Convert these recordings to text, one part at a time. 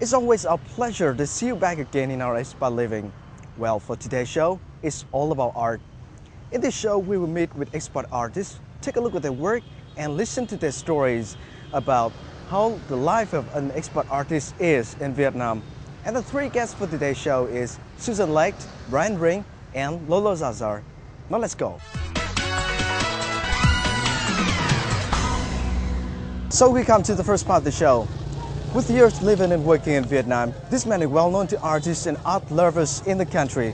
It's always a pleasure to see you back again in our expat living. Well, for today's show, it's all about art. In this show, we will meet with expat artists, take a look at their work, and listen to their stories about how the life of an expat artist is in Vietnam. And the three guests for today's show is Susan Lecht, Brian Ring, and Lolo Zazar. Now let's go. So we come to the first part of the show. With years living and working in Vietnam, this man is well known to artists and art lovers in the country.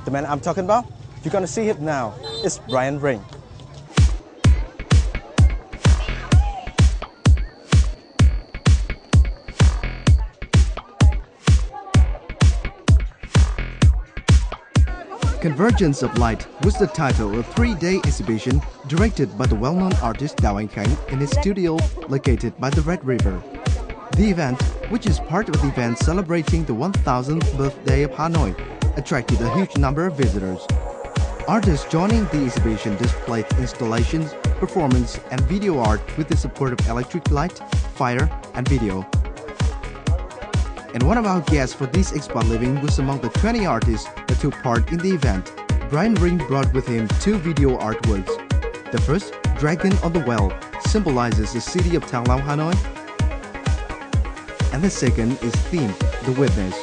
The man I'm talking about, you're gonna see him now. It's Brian Ring. Convergence of Light was the title of a three-day exhibition directed by the well-known artist Đào Anh Khánh in his studio located by the Red River. The event, which is part of the event celebrating the 1000th birthday of Hanoi, attracted a huge number of visitors. Artists joining the exhibition displayed installations, performance, and video art with the support of electric light, fire, and video. And one of our guests for this expat living was among the 20 artists that took part in the event. Brian Ring brought with him two video artworks. The first, Dragon on the Well, symbolizes the city of Thăng Long, Hanoi. And the second is themed, The Witness.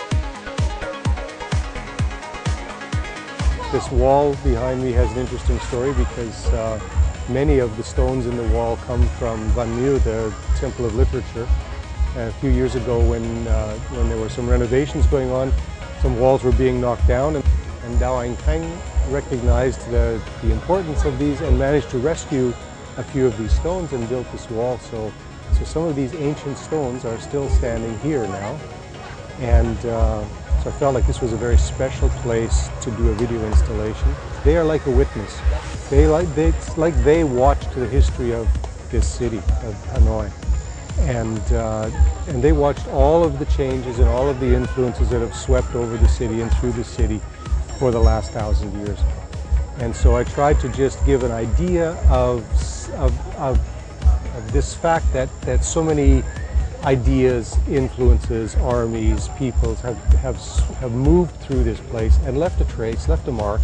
This wall behind me has an interesting story because many of the stones in the wall come from Văn Miếu, the Temple of Literature. A few years ago when there were some renovations going on, some walls were being knocked down, and Đào Anh Khánh recognized the importance of these and managed to rescue a few of these stones and built this wall. So some of these ancient stones are still standing here now, and so I felt like this was a very special place to do a video installation. They are like a witness. It's like they watched the history of this city of Hanoi. And they watched all of the changes and all of the influences that have swept over the city and through the city for the last 1,000 years. And so I tried to just give an idea of this fact that so many ideas, influences, armies, peoples have moved through this place and left a trace, left a mark.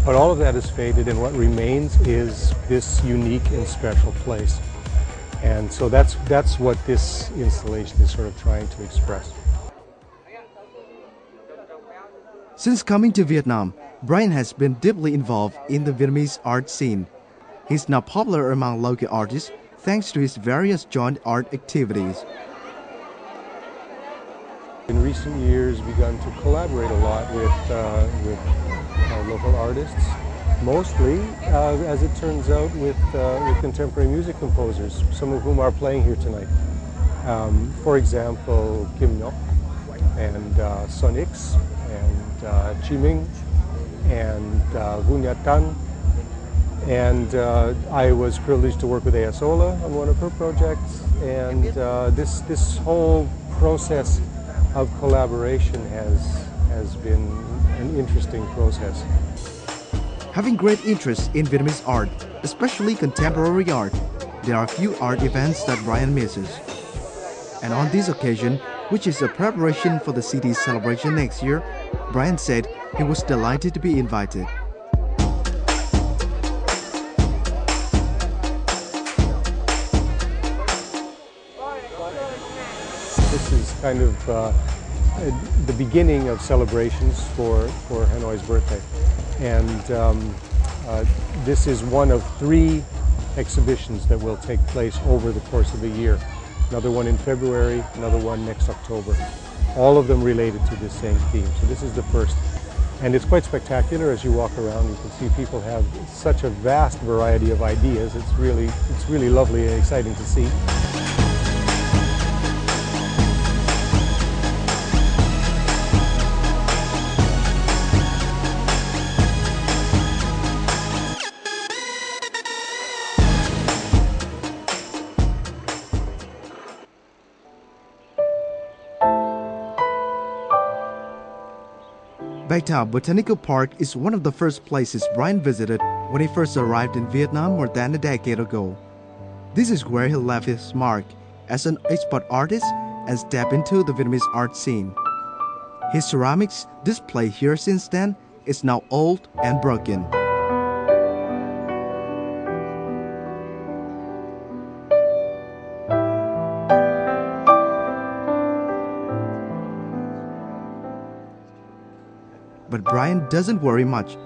But all of that has faded, and what remains is this unique and special place. And so that's what this installation is sort of trying to express. Since coming to Vietnam, Brian has been deeply involved in the Vietnamese art scene. He's now popular among local artists thanks to his various joint art activities. In recent years, begun to collaborate a lot with local artists. Mostly, as it turns out, with contemporary music composers, some of whom are playing here tonight. For example, Kim Nok and Son X and Chi Minh and Vu Nhật Tân. And I was privileged to work with Asola on one of her projects. And this whole process of collaboration has been an interesting process. Having great interest in Vietnamese art, especially contemporary art, there are few art events that Brian misses. And on this occasion, which is a preparation for the city's celebration next year, Brian said he was delighted to be invited. This is kind of the beginning of celebrations for Hanoi's birthday. And this is one of 3 exhibitions that will take place over the course of the year. Another one in February, another one next October. All of them related to the same theme. So this is the first. And it's quite spectacular as you walk around. You can see people have such a vast variety of ideas. It's really lovely and exciting to see. Bạch Thảo Botanical Park is one of the first places Brian visited when he first arrived in Vietnam more than a decade ago. This is where he left his mark as an expat artist and step into the Vietnamese art scene. His ceramics displayed here since then is now old and broken. But Brian doesn't worry much.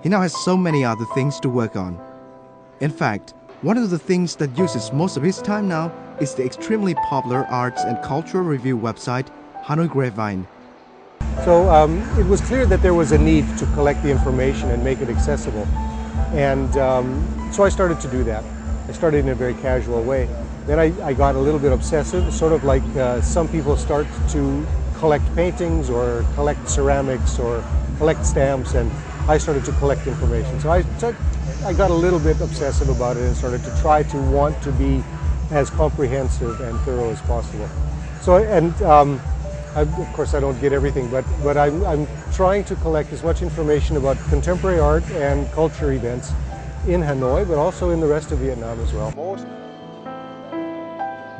He now has so many other things to work on. In fact, one of the things that uses most of his time now is the extremely popular arts and cultural review website Hanoi Grapevine. So it was clear that there was a need to collect the information and make it accessible. And so I started to do that. I started in a very casual way. Then I got a little bit obsessive, sort of like some people start to collect paintings or collect ceramics or collect stamps, and I started to collect information. So I got a little bit obsessive about it and started to try to want to be as comprehensive and thorough as possible. So, and of course I don't get everything, but I'm trying to collect as much information about contemporary art and culture events in Hanoi, but also in the rest of Vietnam as well.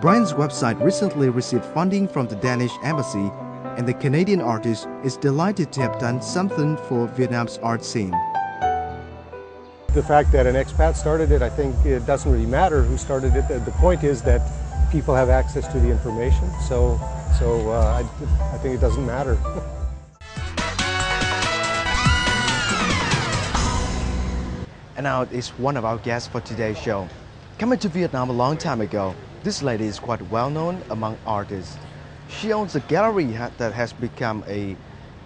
Brian's website recently received funding from the Danish embassy, and the Canadian artist is delighted to have done something for Vietnam's art scene. The fact that an expat started it, I think it doesn't really matter who started it. The point is that people have access to the information, so I think it doesn't matter. And now is one of our guests for today's show. Coming to Vietnam a long time ago, this lady is quite well known among artists. She owns a gallery that has become a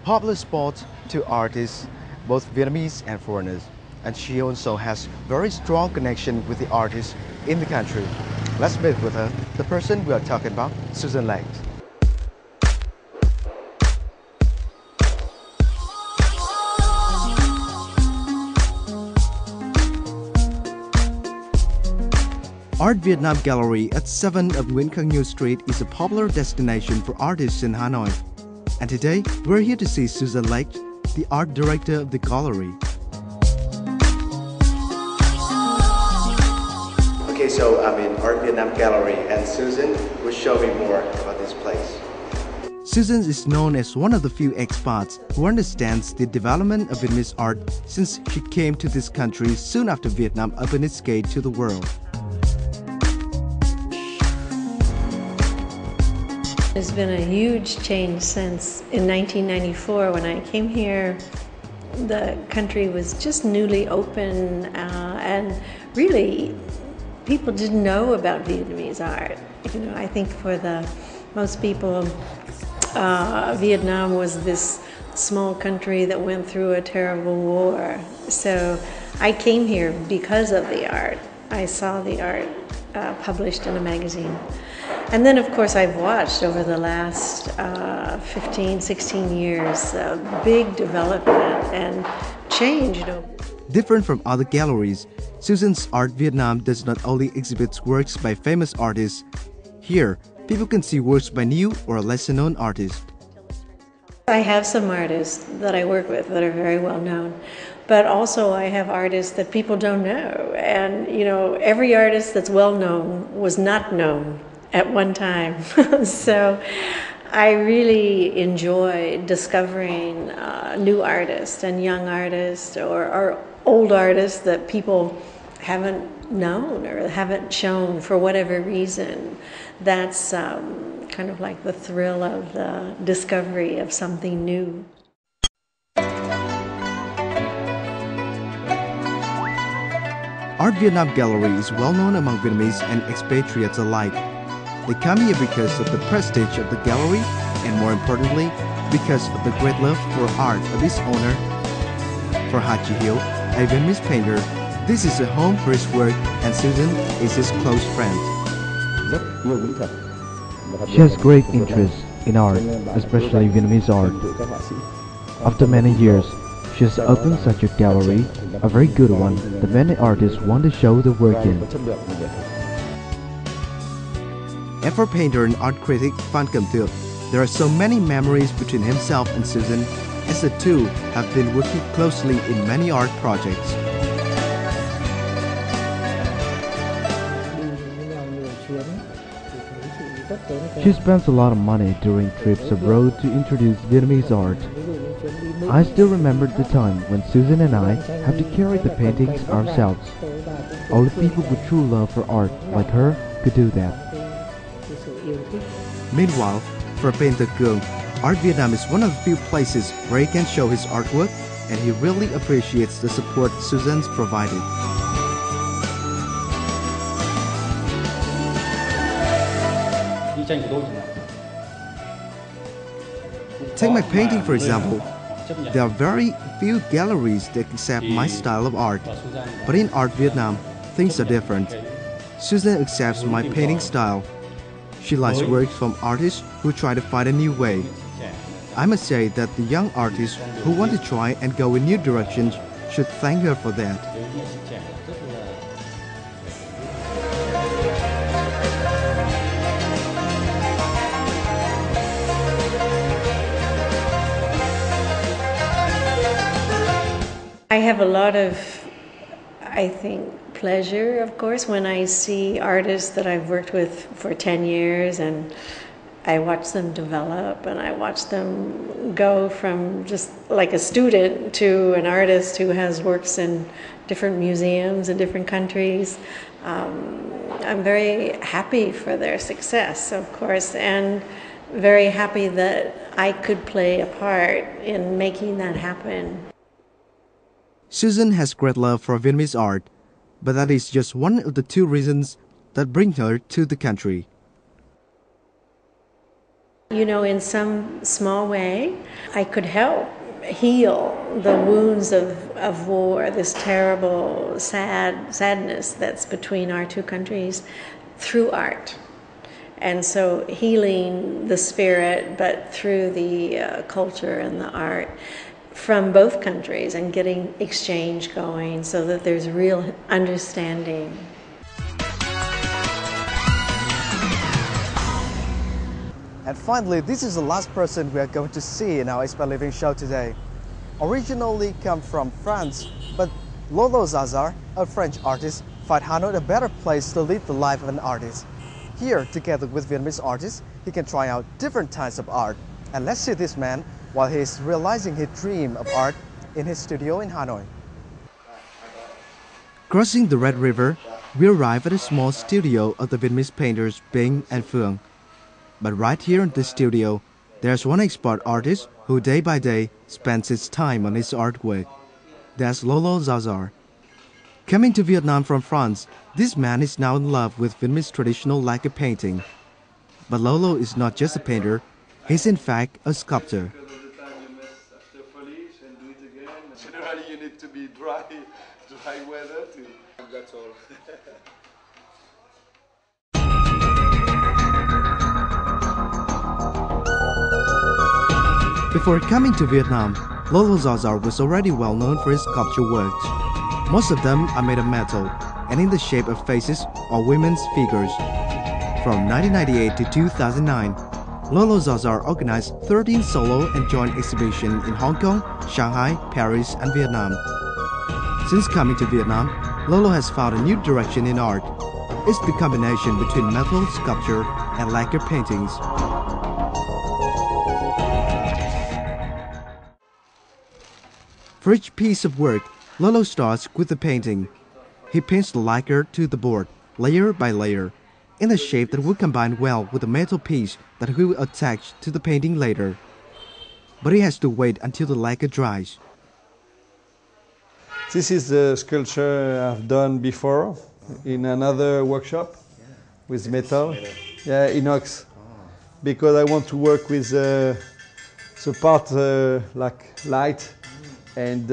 popular spot to artists, both Vietnamese and foreigners. And she also has very strong connection with the artists in the country. Let's meet with her, the person we are talking about, Susan Lake. Art Vietnam Gallery at 7 of Nguyễn Khang Nhu Street is a popular destination for artists in Hanoi. And today, we're here to see Susan Lake, the art director of the gallery. Okay, so I'm in Art Vietnam Gallery, and Susan will show me more about this place. Susan is known as one of the few expats who understands the development of Vietnamese art since she came to this country soon after Vietnam opened its gate to the world. There's been a huge change since in 1994 when I came here. The country was just newly open and really people didn't know about Vietnamese art. You know, I think for most people, Vietnam was this small country that went through a terrible war. So I came here because of the art. I saw the art published in a magazine. And then, of course, I've watched over the last 15, 16 years a big development and change. You know. Different from other galleries, Susan's Art Vietnam does not only exhibit works by famous artists. Here, people can see works by new or lesser-known artists. I have some artists that I work with that are very well known, but also I have artists that people don't know. And, you know, every artist that's well known was not known at one time. So I really enjoy discovering new artists and young artists or old artists that people haven't known or haven't shown for whatever reason. That's kind of like the thrill of the discovery of something new. Art Vietnam Gallery is well known among Vietnamese and expatriates alike. They come here because of the prestige of the gallery and, more importantly, because of the great love for art of its owner. For Ha Chi Hiếu, a Vietnamese painter, this is a home for his work, and Susan is his close friend. She has great interest in art, especially Vietnamese art. After many years, she has opened such a gallery, a very good one that many artists want to show their work in. And for painter and art critic Phan Cẩm Thượng, there are so many memories between himself and Susan, as the two have been working closely in many art projects. She spends a lot of money during trips abroad to introduce Vietnamese art. I still remember the time when Susan and I had to carry the paintings ourselves. Only people with true love for art like her could do that. Meanwhile, for painter Cường, Art Vietnam is one of the few places where he can show his artwork, and he really appreciates the support Susan's provided. Take my painting for example. There are very few galleries that accept my style of art, but in Art Vietnam, things are different. Susan accepts my painting style. She likes works from artists who try to find a new way. I must say that the young artists who want to try and go in new directions should thank her for that. I have a lot of, I think, pleasure, of course, when I see artists that I've worked with for 10 years and I watch them develop and I watch them go from just like a student to an artist who has works in different museums in different countries. I'm very happy for their success, of course, and very happy that I could play a part in making that happen. Susan has great love for Vietnamese art, but that is just one of the two reasons that bring her to the country. You know, in some small way, I could help heal the wounds of war, this terrible sadness that's between our two countries through art. And so healing the spirit, but through the culture and the art from both countries and getting exchange going so that there's real understanding. And finally, this is the last person we are going to see in our Expat Living show today. Originally come from France, but Lolo Zazar, a French artist, find Hanoi a better place to lead the life of an artist. Here, together with Vietnamese artists, he can try out different types of art. And let's see this man while he is realizing his dream of art in his studio in Hanoi. Crossing the Red River, we arrive at a small studio of the Vietnamese painters Bing and Phương. But right here in this studio, there's one expert artist who day by day spends his time on his artwork. That's Lolo Zazar. Coming to Vietnam from France, this man is now in love with Vietnamese traditional lacquer painting. But Lolo is not just a painter, he's in fact a sculptor. Generally, you need to be dry weather too. That's all. Before coming to Vietnam, Lolo Zazar was already well known for his sculpture works. Most of them are made of metal and in the shape of faces or women's figures. From 1998 to 2009, Lolo Zazar organized 13 solo and joint exhibitions in Hong Kong, Shanghai, Paris, and Vietnam. Since coming to Vietnam, Lolo has found a new direction in art. It's the combination between metal sculpture and lacquer paintings. For each piece of work, Lolo starts with the painting. He paints the lacquer to the board, layer by layer, in a shape that will combine well with the metal piece that he will attach to the painting later. But he has to wait until the lacquer dries. This is the sculpture I've done before in another workshop with metal. Yeah, inox. Because I want to work with the part like light, and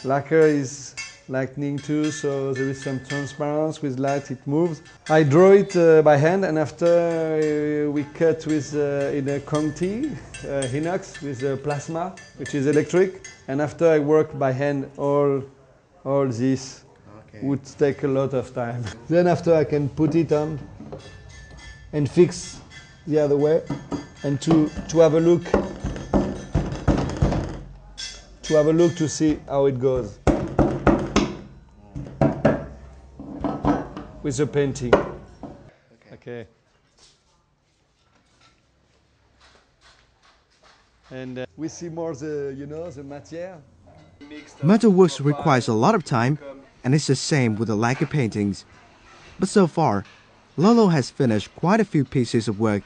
lacquer is lightning too, so there is some transparency with light, it moves. I draw it by hand, and after we cut with in a Conti inox with plasma, which is electric, and after I work by hand all this. Okay. Would take a lot of time. Then after I can put it on and fix the other way, and to have a look to see how it goes with the painting. Okay. And we see more the, the matière. Metalworks requires a lot of time, and it's the same with the lacquer paintings. But so far, Lolo has finished quite a few pieces of work,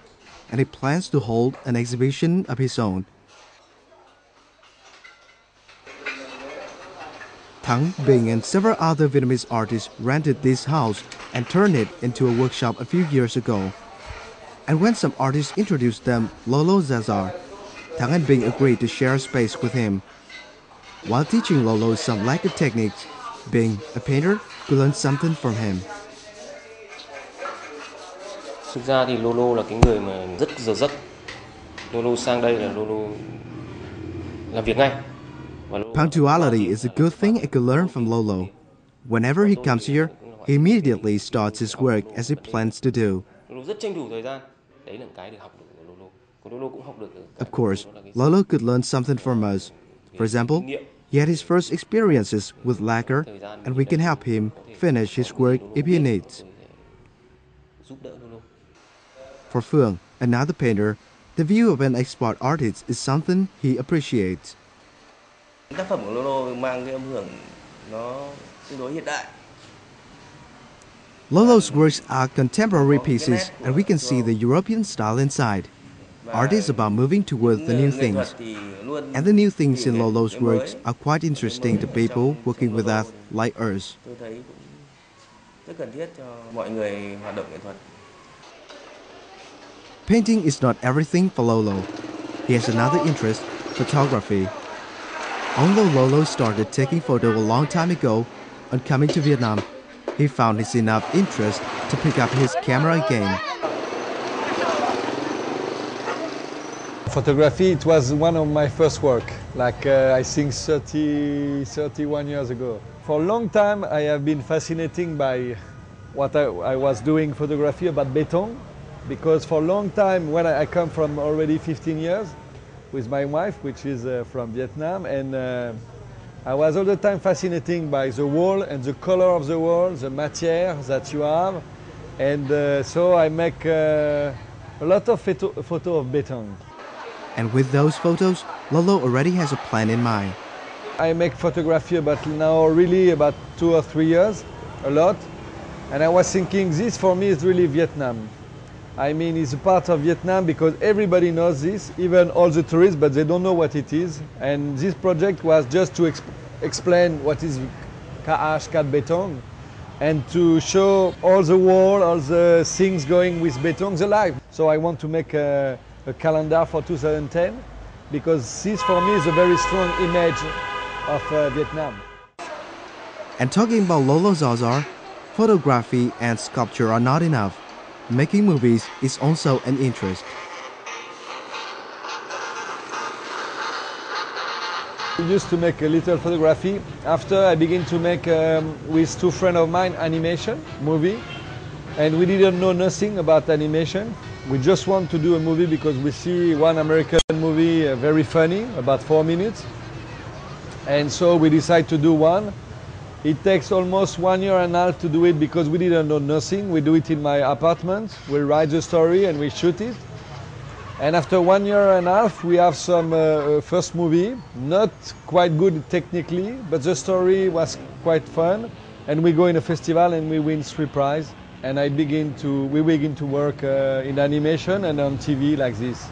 and he plans to hold an exhibition of his own. Thắng Binh and several other Vietnamese artists rented this house and turned it into a workshop a few years ago. And when some artists introduced them Lolo Zazar, Thắng and Binh agreed to share a space with him. While teaching Lolo some lacquer techniques, Binh, a painter, could learn something from him. Thực ra thì Lolo là cái người mà rất giờ giấc. Lolo sang đây là Lolo làm việc ngay. Punctuality is a good thing I could learn from Lolo. Whenever he comes here, he immediately starts his work as he plans to do. Lolo rất tranh thủ thời gian. Đấy là cái được học được của Lolo. Còn Lolo cũng học được. Of course, Lolo could learn something from us. For example, he had his first experiences with lacquer, and we can help him finish his work if he needs. For Phương, another painter, the view of an expert artist is something he appreciates. Tác phẩm của Lolo mang cái âm hưởng nó tương đối hiện đại. Lolo's works are contemporary pieces, and we can see the European style inside. Art is about moving towards the new things, and the new things in Lolo's works are quite interesting to people working with us like us. Tôi thấy cũng rất cần thiết cho mọi người hoạt động nghệ thuật. Painting is not everything for Lolo. He has another interest, photography. Although Lolo started taking photos a long time ago, on coming to Vietnam, he found his enough interest to pick up his camera again. Photography, it was one of my first work, like I think 31 years ago. For a long time I have been fascinated by what I was doing photography about beton, because for a long time, when I come from already 15 years with my wife, which is from Vietnam, and I was all the time fascinated by the wall and the color of the wall, the matière that you have, and so I make a lot of photo of beton. And with those photos, Lolo already has a plan in mind. I make photography about now really about 2 or 3 years, a lot, and I was thinking this for me is really Vietnam. I mean, it's a part of Vietnam because everybody knows this, even all the tourists, but they don't know what it is. And this project was just to explain what is cat beton, and to show all the wall, all the things going with beton, the life. So I want to make a calendar for 2010, because this for me is a very strong image of Vietnam. And talking about Lolo Zazar, photography and sculpture are not enough. Making movies is also an interest. I used to make a little photography. After I began to make, with 2 friends of mine, animation movie. And we didn't know nothing about animation. We just want to do a movie because we see one American movie very funny, about 4 minutes. And so we decided to do one. It takes almost 1 year and a half to do it because we didn't know nothing. We do it in my apartment. We write the story and we shoot it. And after 1 year and a half, we have some first movie, not quite good technically, but the story was quite fun. And we go in a festival and we win 3 prizes. And we begin to work in animation and on TV like this.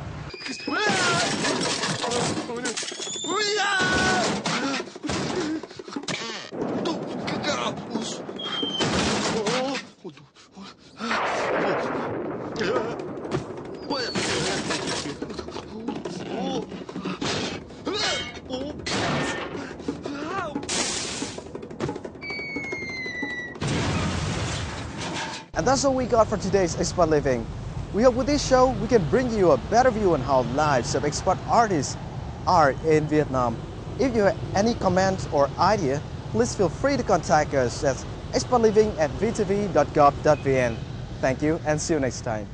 And that's all we got for today's Expat Living. We hope with this show we can bring you a better view on how lives of expat artists are in Vietnam. If you have any comments or idea, please feel free to contact us at expatliving@vtv.gov.vn. Thank you and see you next time.